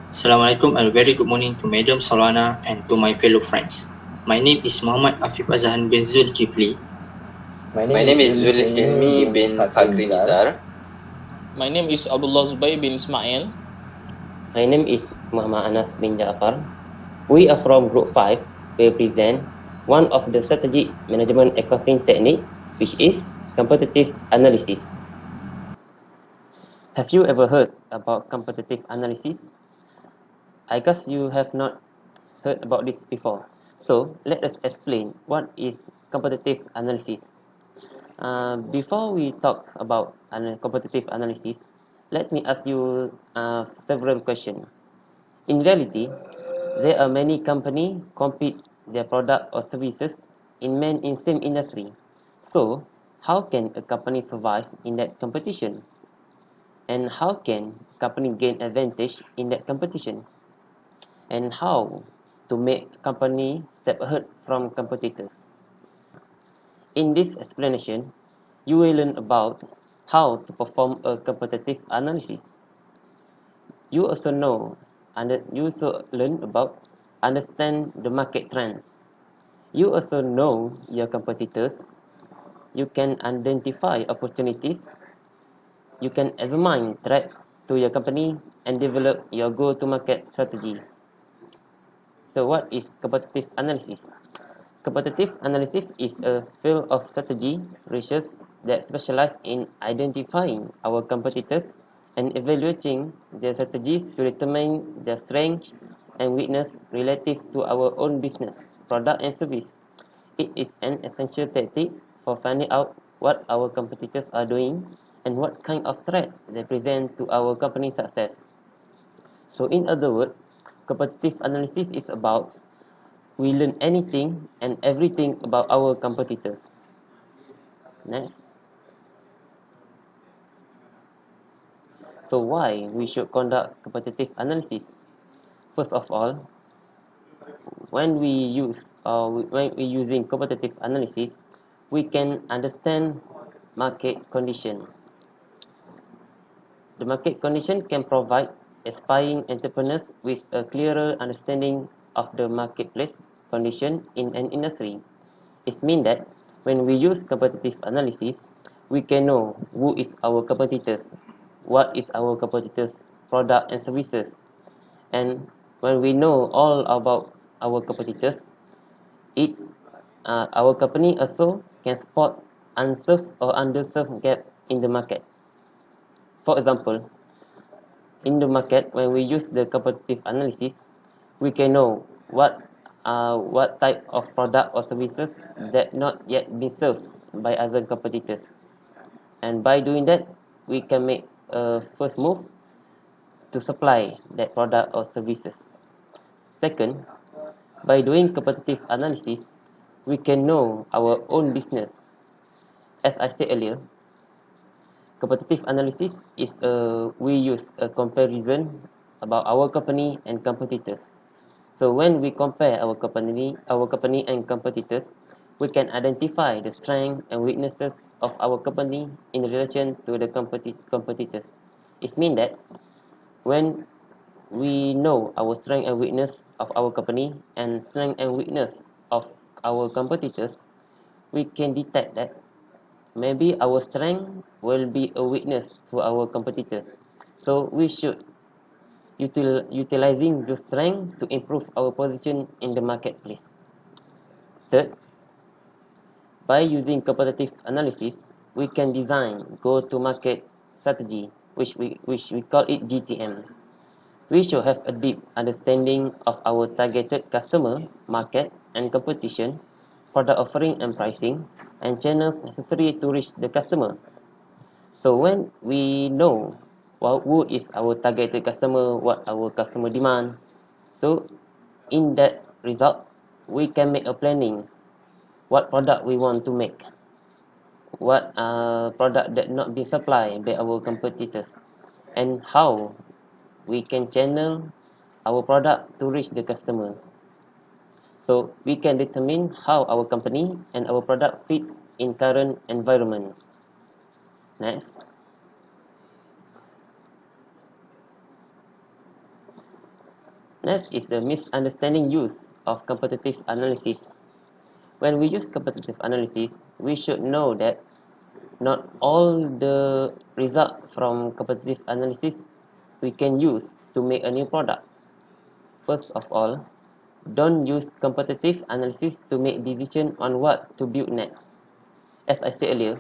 Assalamualaikum and very good morning to Madam Solana and to my fellow friends. My name is Muhammad Afif Azhan bin Zulkifli. My name is Zulhilmi bin Fakhri Nizar. My name is Abdullah Zubair bin Ismail. My name is Muhammad bin Jaafar. We are from Group 5. We present one of the strategic management accounting technique, which is competitive analysis. Have you ever heard about competitive analysis? I guess you have not heard about this before. So let us explain what is competitive analysis. Before we talk about competitive analysis, let me ask you several questions. In reality, there are many companies compete their product or services in same industry. So, how can a company survive in that competition? And how can company gain advantage in that competition? And how to make company step ahead from competitors? In this explanation, you will learn about how to perform a competitive analysis. You also know and you also learn about understand the market trends. You also know your competitors. You can identify opportunities. You can examine threats to your company and develop your go-to-market strategy. So what is competitive analysis? Competitive analysis is a field of strategy research that specializes in identifying our competitors and evaluating their strategies to determine their strengths and weakness relative to our own business, product and service. It is an essential tactic for finding out what our competitors are doing and what kind of threat they present to our company's success. So in other words, competitive analysis is about we learn anything and everything about our competitors. Next. So why we should conduct competitive analysis? First of all, when we using competitive analysis, we can understand market condition. The market condition can provide aspiring entrepreneurs with a clearer understanding of the marketplace condition in an industry. It means that when we use competitive analysis, we can know who is our competitors, what is our competitors' product and services, and when we know all about our competitors, it our company also can spot unserved or underserved gap in the market. For example, in the market, when we use the competitive analysis, we can know what type of product or services that not yet been served by other competitors. And by doing that, we can make a first move to supply that product or services. Second, by doing competitive analysis, we can know our own business. As I said earlier, competitive analysis is we use a comparison about our company and competitors. So when we compare our company and competitors, we can identify the strengths and weaknesses of our company in relation to the competitors. It means that when we know our strength and weakness of our company and strength and weakness of our competitors, we can detect that maybe our strength will be a weakness to our competitors. So we should utilizing the strength to improve our position in the marketplace. Third, by using competitive analysis, we can design go-to-market strategy, which we call it GTM. We should have a deep understanding of our targeted customer, market, and competition, product offering and pricing, and channels necessary to reach the customer. So when we know who is our targeted customer, what our customer demand, so in that result, we can make a planning what product we want to make, what product that not be supplied by our competitors, and how we can channel our product to reach the customer. So we can determine how our company and our product fit in current environment. Next. Next is the misunderstanding use of competitive analysis. When we use competitive analysis, we should know that not all the result from competitive analysis we can use to make a new product. First of all, don't use competitive analysis to make decision on what to build next. As I said earlier,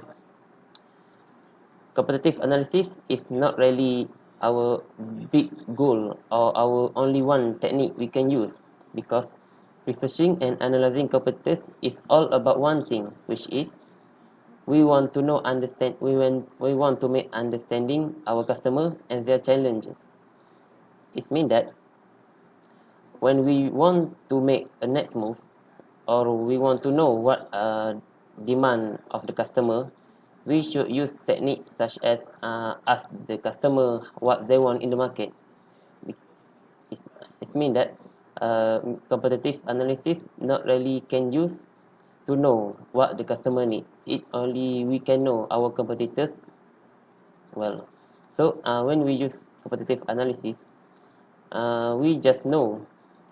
competitive analysis is not really our big goal or our only one technique we can use, because researching and analyzing competitors is all about one thing, which is we want to make understanding our customer and their challenges. It means that when we want to make a next move, or we want to know what demand of the customer, we should use techniques such as ask the customer what they want in the market. It means that competitive analysis not really can use to know what the customer need. It only we can know our competitors well. So when we use competitive analysis, we just know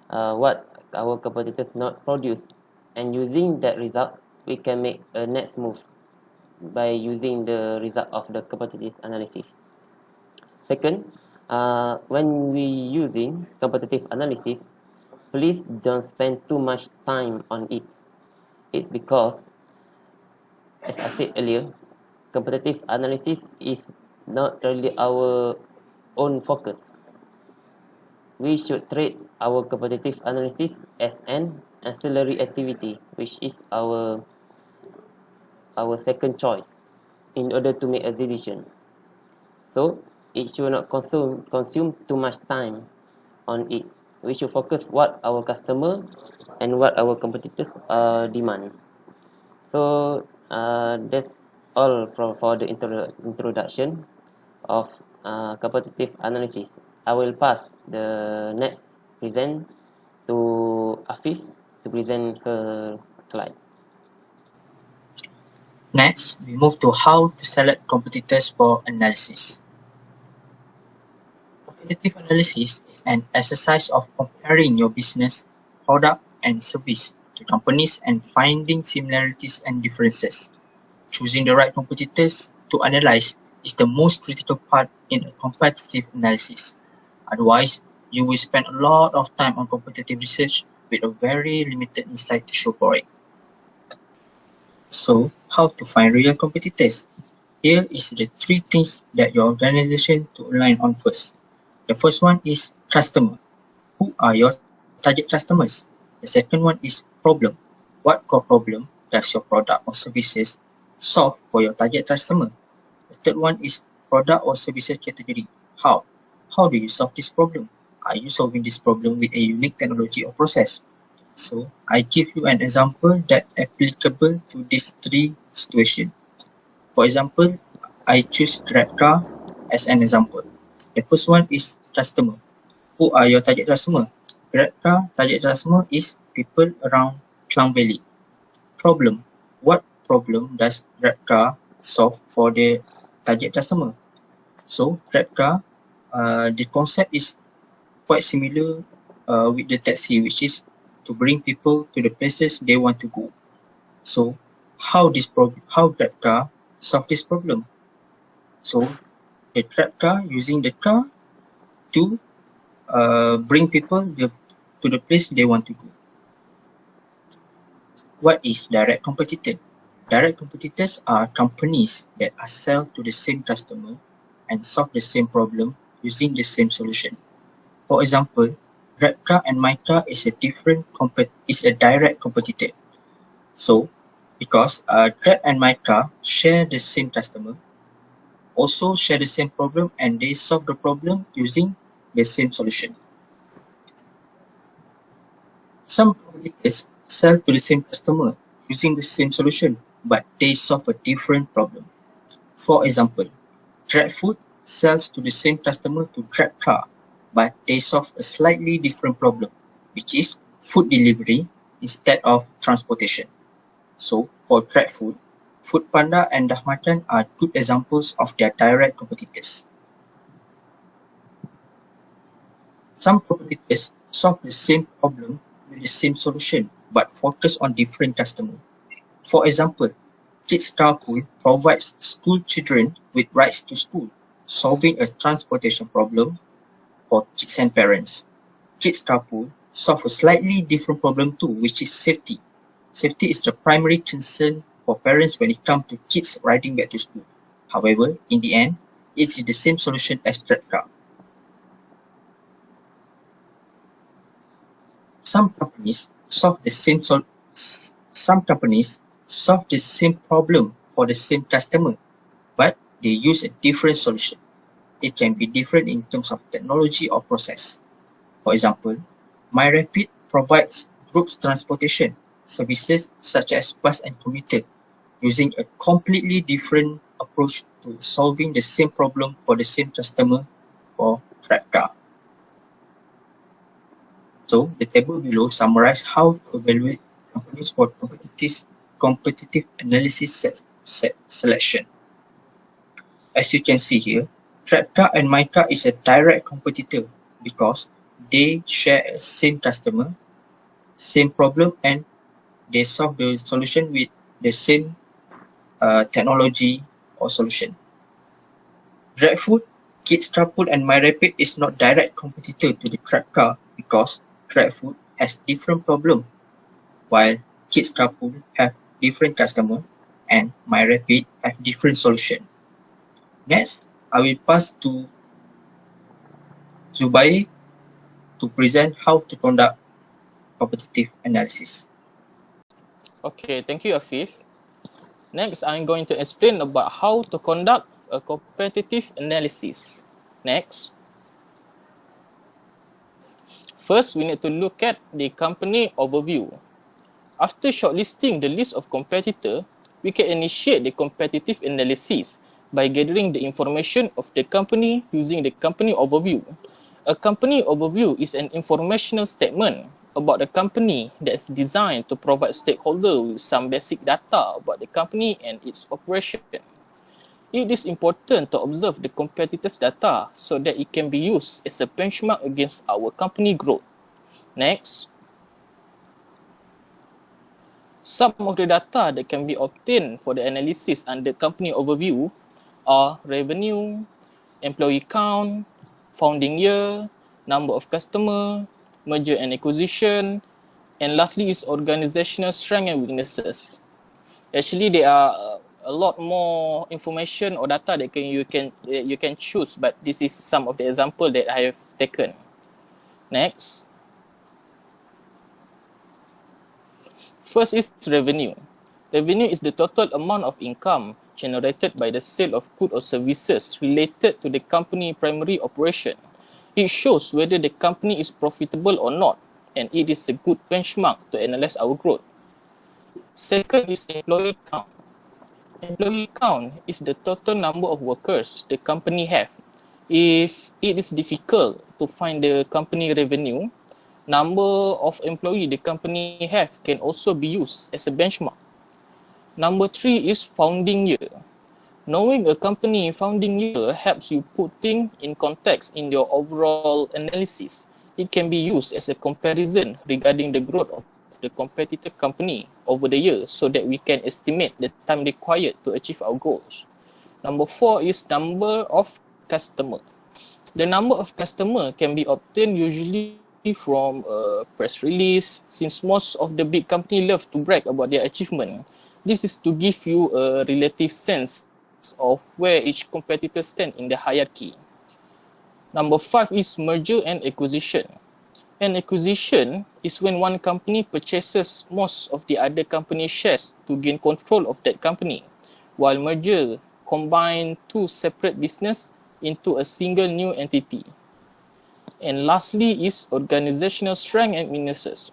what our competitors not produce, and using that result, we can make a next move by using the result of the competitive analysis. Second, when we using competitive analysis, please don't spend too much time on it. It's because, as I said earlier, competitive analysis is not really our own focus. We should treat our competitive analysis as an ancillary activity, which is our second choice in order to make a decision. So it should not consume too much time on it. We should focus what our customer and what our competitors demand. So that's all for the introduction of competitive analysis. I will pass the next present to Afif to present her slide. Next, we move to how to select competitors for analysis. Competitive analysis is an exercise of comparing your business, product, and service to companies and finding similarities and differences. Choosing the right competitors to analyze is the most critical part in a competitive analysis. Otherwise, you will spend a lot of time on competitive research with a very limited insight to show for it. So, how to find real competitors? Here is the 3 things that your organization to align on first. The first one is customer. Who are your target customers? The second one is problem. What core problem does your product or services solve for your target customer? The third one is product or services category. How? How do you solve this problem? Are you solving this problem with a unique technology or process? So, I give you an example that applicable to these 3 situations. For example, I choose GrabCar as an example. The first one is customer. Who are your target customer? GrabCar target customer is people around Klang Valley. Problem. What problem does GrabCar solve for the target customer? So, GrabCar, the concept is quite similar with the taxi, which is to bring people to the places they want to go. So, how GrabCar solve this problem? So, the GrabCar using the car to bring people to the place they want to go. What is direct competitor? Direct competitors are companies that are sell to the same customer and solve the same problem using the same solution. For example, GrabCar and MyCar is a direct competitor. So, because Grab and MyCar share the same customer, also share the same problem, and they solve the problem using the same solution. Some competitors sell to the same customer using the same solution, but they solve a different problem. For example, GrabFood sells to the same customer to GrabCar, but they solve a slightly different problem, which is food delivery instead of transportation. So, for GrabFood, Foodpanda and Dah Makan are good examples of their direct competitors. Some competitors solve the same problem with the same solution but focus on different customers. For example, Kids Carpool provides school children with rides to school, solving a transportation problem for kids and parents. Kids Carpool solve a slightly different problem too, which is safety. Safety is the primary concern for parents when it comes to kids riding back to school. However, in the end, it's the same solution as TrapCar. Some companies solve the same problem for the same customer, but they use a different solution. It can be different in terms of technology or process. For example, MyRapid provides group transportation services such as bus and commuter, using a completely different approach to solving the same problem for the same customer for TrapCar. So, the table below summarizes how to evaluate companies for competitive analysis selection. As you can see here, TrapCar and MyCar is a direct competitor because they share a same customer, same problem, and they solve the solution with the same technology or solution. GrabFood, Kids Carpool, and MyRapid is not direct competitor to the TrapCar because GrabFood has different problem, while Kids Carpool have different customer and MyRapid have different solution. Next, I will pass to Zubair to present how to conduct competitive analysis. Okay, thank you, Afif. Next, I'm going to explain about how to conduct a competitive analysis. Next. First, we need to look at the company overview. After shortlisting the list of competitors, we can initiate the competitive analysis by gathering the information of the company using the company overview. A company overview is an informational statement about the company that's designed to provide stakeholders with some basic data about the company and its operation. It is important to observe the competitors' data so that it can be used as a benchmark against our company growth. Next. Some of the data that can be obtained for the analysis under company overview are revenue, employee count, founding year, number of customer, merger and acquisition, and lastly is organizational strength and weaknesses. Actually, there are a lot more information or data that you can choose, but this is some of the example that I have taken. Next. First is revenue. Revenue is the total amount of income generated by the sale of goods or services related to the company primary operation. It shows whether the company is profitable or not, and it is a good benchmark to analyze our growth. Second is employee count. Employee count is the total number of workers the company have. If it is difficult to find the company revenue, number of employees the company have can also be used as a benchmark. Number 3 is founding year. Knowing a company founding year helps you put things in context in your overall analysis. It can be used as a comparison regarding the growth of the competitor company over the year so that we can estimate the time required to achieve our goals. Number 4 is number of customer. The number of customer can be obtained usually from a press release, since most of the big company love to brag about their achievement. This is to give you a relative sense of where each competitor stand in the hierarchy. Number 5 is merger and acquisition. An acquisition is when one company purchases most of the other company's shares to gain control of that company, while merger combine two separate business into a single new entity. And lastly is organizational strength and weaknesses.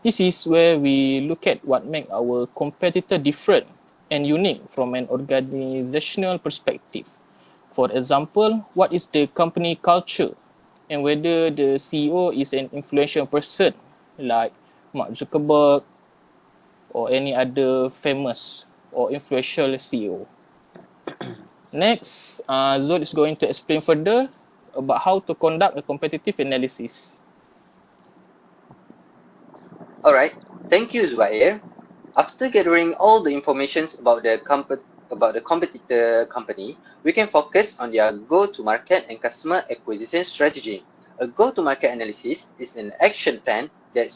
This is where we look at what makes our competitor different and unique from an organizational perspective. For example, what is the company culture and whether the CEO is an influential person like Mark Zuckerberg or any other famous or influential CEO. Next, Zul is going to explain further about how to conduct a competitive analysis. Alright, thank you Zubair. After gathering all the information about the competitor company, we can focus on their go-to-market and customer acquisition strategy. A go-to-market analysis is an action plan that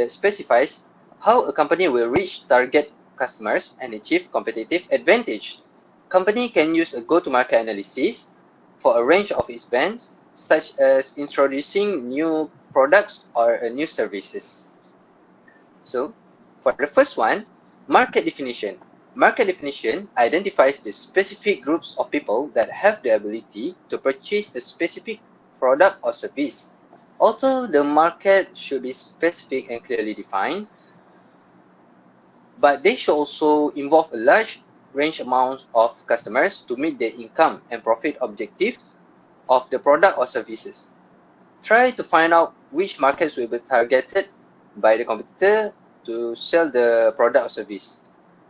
specifies how a company will reach target customers and achieve competitive advantage. Company can use a go-to-market analysis for a range of events, such as introducing new products or new services. So, for the first one, market definition. Market definition identifies the specific groups of people that have the ability to purchase a specific product or service. Although the market should be specific and clearly defined, but they should also involve a large range amount of customers to meet the income and profit objectives of the product or services. Try to find out which markets will be targeted by the competitor to sell the product or service.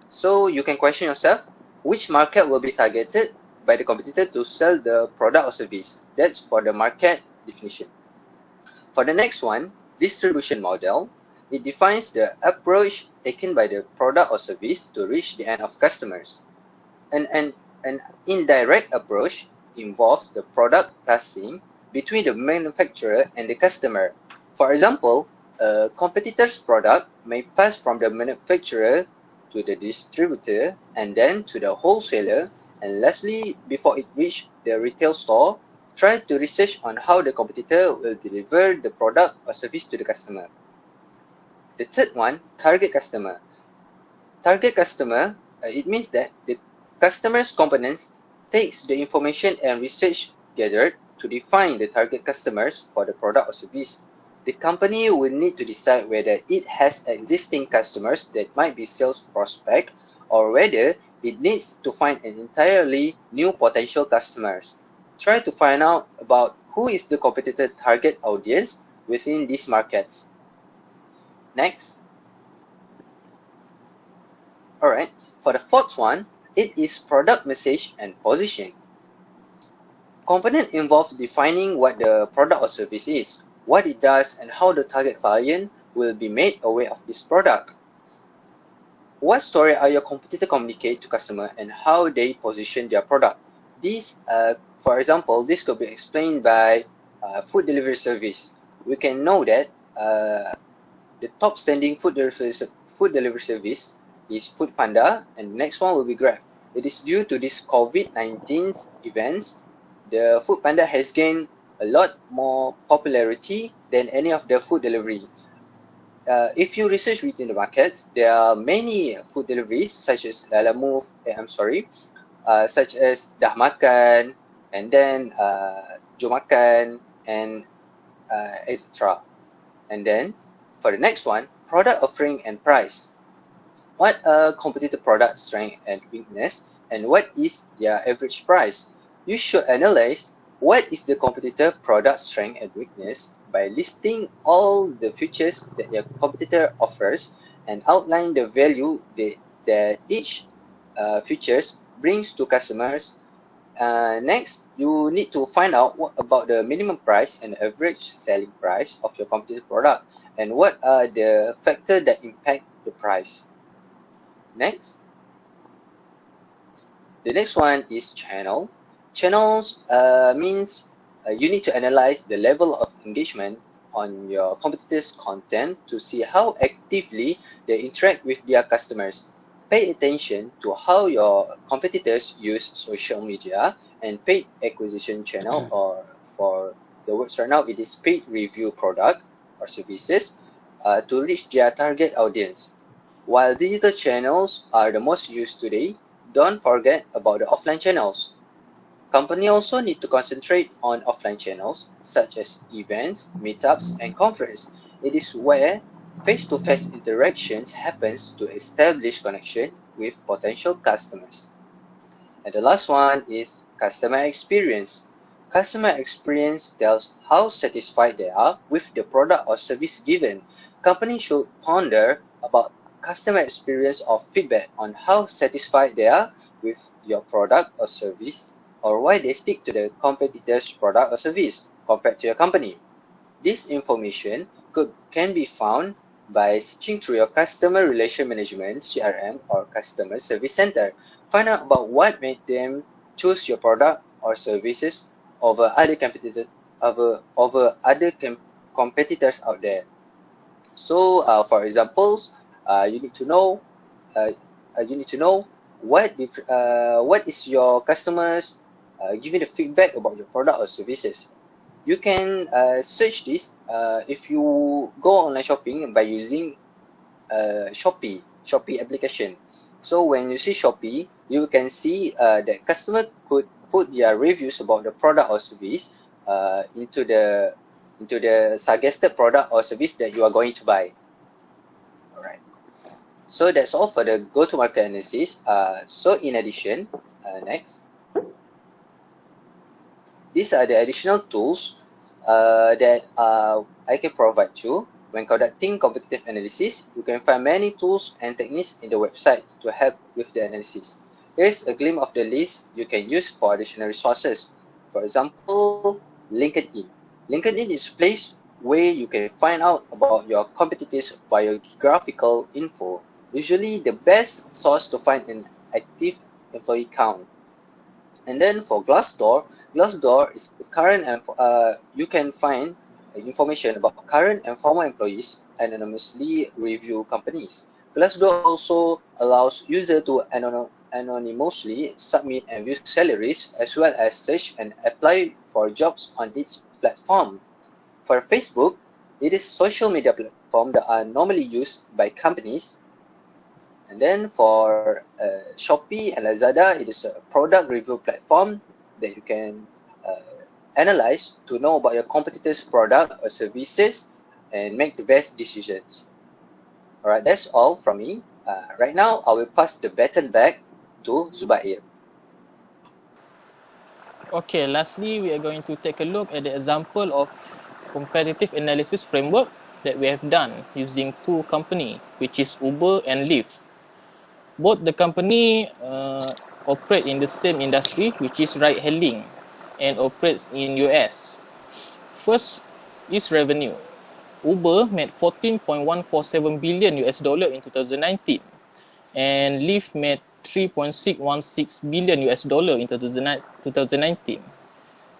So you can question yourself, which market will be targeted by the competitor to sell the product or service? That's for the market definition. For the next one, distribution model, it defines the approach taken by the product or service to reach the end of customers. An indirect approach involves the product passing between the manufacturer and the customer. For example, a competitor's product may pass from the manufacturer to the distributor and then to the wholesaler, and lastly, before it reaches the retail store, try to research on how the competitor will deliver the product or service to the customer. The third one, target customer. Target customer, it means that the customer's components takes the information and research gathered to define the target customers for the product or service. The company will need to decide whether it has existing customers that might be sales prospect or whether it needs to find an entirely new potential customers. Try to find out about who is the competitor target audience within these markets. Next. Alright, for the fourth one, it is product message and position. Component involves defining what the product or service is, what it does, and how the target client will be made aware of this product. What story are your competitor communicate to customer and how they position their product? This, for example, this could be explained by food delivery service. We can know that the top standing food delivery service is Food Panda, and the next one will be Grab. It is due to this COVID-19 events, the Food Panda has gained a lot more popularity than any of the food delivery. If you research within the markets, there are many food deliveries such as Lalamove, such as Dah Makan, and then Jom Makan, and etc. And then for the next one, product offering and price. What are competitor product strength and weakness, and what is their average price? You should analyze what is the competitor product strength and weakness by listing all the features that your competitor offers and outline the value that each features brings to customers. Next, you need to find out what about the minimum price and average selling price of your competitor product, and what are the factors that impact the price. Next. The next one is channel. Channels means you need to analyze the level of engagement on your competitors' content to see how actively they interact with their customers. Pay attention to how your competitors use social media and paid acquisition channel, or for the words right now, it is paid review product or services to reach their target audience. While digital channels are the most used today, don't forget about the offline channels. Company also need to concentrate on offline channels such as events, meetups, and conference. It is where face-to-face interactions happens to establish connection with potential customers. And the last one is customer experience. Customer experience tells how satisfied they are with the product or service given. Companies should ponder about customer experience or feedback on how satisfied they are with your product or service, or why they stick to the competitor's product or service compared to your company. This information can be found by searching through your Customer Relation Management (CRM) or Customer Service Center. Find out about what made them choose your product or services over other competitors out there. So, for examples, you need to know uh, what is your customers giving the feedback about your product or services. You can search this if you go online shopping by using Shopee application. So when you see Shopee, you can see that customer could put their reviews about the product or service into the suggested product or service that you are going to buy. Alright. So that's all for the go-to-market analysis. So in addition, next, these are the additional tools that I can provide you. When conducting competitive analysis, you can find many tools and techniques in the website to help with the analysis. Here's a glimpse of the list you can use for additional resources. For example, LinkedIn. LinkedIn is a place where you can find out about your competitors' biographical info. Usually the best source to find an active employee count. And then for Glassdoor is the current you can find information about current and former employees anonymously review companies. Glassdoor also allows users to anonymously submit and view salaries as well as search and apply for jobs on its platform. For Facebook, it is social media platform that are normally used by companies. And then for Shopee and Lazada, it is a product review platform that you can analyze to know about your competitors' product or services and make the best decisions. Alright, that's all from me. Right now, I will pass the baton back to Zubair. Okay, lastly, we are going to take a look at the example of competitive analysis framework that we have done using two companies, which is Uber and Lyft. Both the company operate in the same industry, which is ride-hailing, and operates in US. First is revenue. Uber made 14.147 billion US dollar in 2019, and Lyft made 3.616 billion US dollar in 2019.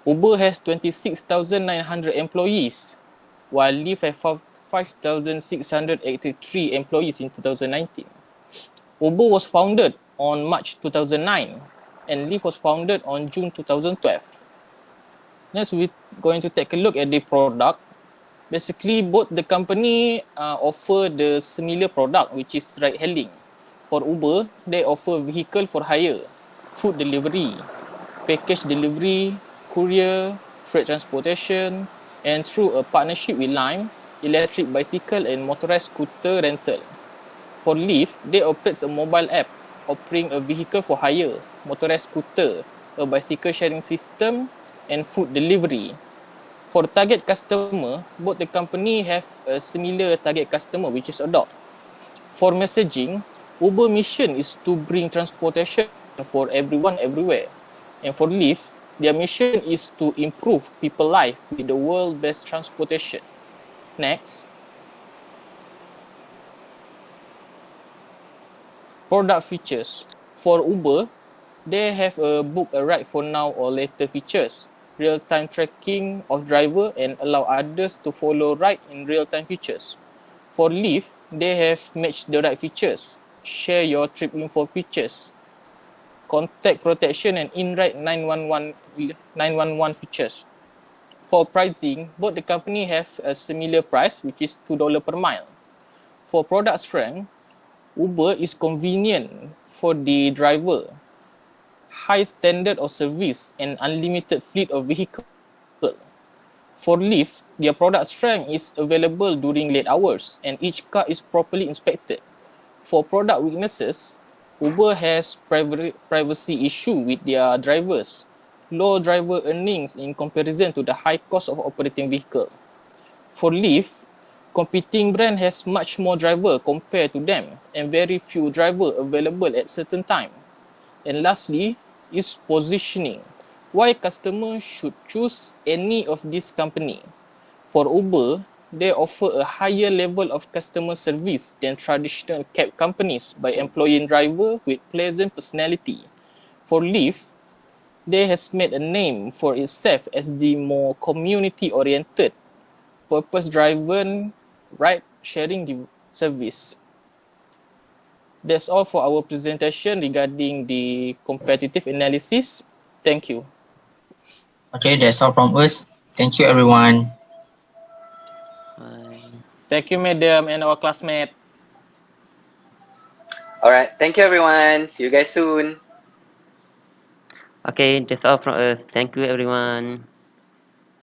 Uber has 26,900 employees, while Lyft has 5,683 employees in 2019. Uber was founded on March 2009, and Lyft was founded on June 2012. Next, we're going to take a look at the product. Basically, both the company offer the similar product, which is ride-hailing. For Uber, they offer vehicle for hire, food delivery, package delivery, courier, freight transportation, and through a partnership with Lime, electric bicycle and motorized scooter rental. For Lyft, they operate a mobile app offering a vehicle for hire, motorized scooter, a bicycle sharing system, and food delivery. For the target customer, both the company have a similar target customer, which is adult. For messaging, Uber mission is to bring transportation for everyone everywhere. And for Lyft, their mission is to improve people's life with the world's best transportation. Next. Product features. For Uber, they have a book a ride for now or later features, real-time tracking of driver and allow others to follow ride in real-time features. For Lyft, they have match the ride features, share your trip info features, contact protection and in-ride 911 features. For pricing, both the company have a similar price, which is $2 per mile. For product strength, Uber is convenient for the driver, high standard of service, and unlimited fleet of vehicles. For Lyft, their product strength is available during late hours, and each car is properly inspected. For product weaknesses, Uber has privacy issue with their drivers, low driver earnings in comparison to the high cost of operating vehicle. For Lyft, competing brand has much more driver compared to them and very few driver available at certain time. And lastly is positioning. Why customers should choose any of this company? For Uber, They offer a higher level of customer service than traditional cab companies by employing drivers with pleasant personality. For Lyft, they has made a name for itself as the more community-oriented, purpose-driven ride-sharing service. That's all for our presentation regarding the competitive analysis. Thank you. Okay, that's all from us. Thank you, everyone. Bye. Thank you, madam and our classmate. Alright, thank you everyone. See you guys soon. Okay, that's all from us. Thank you, everyone.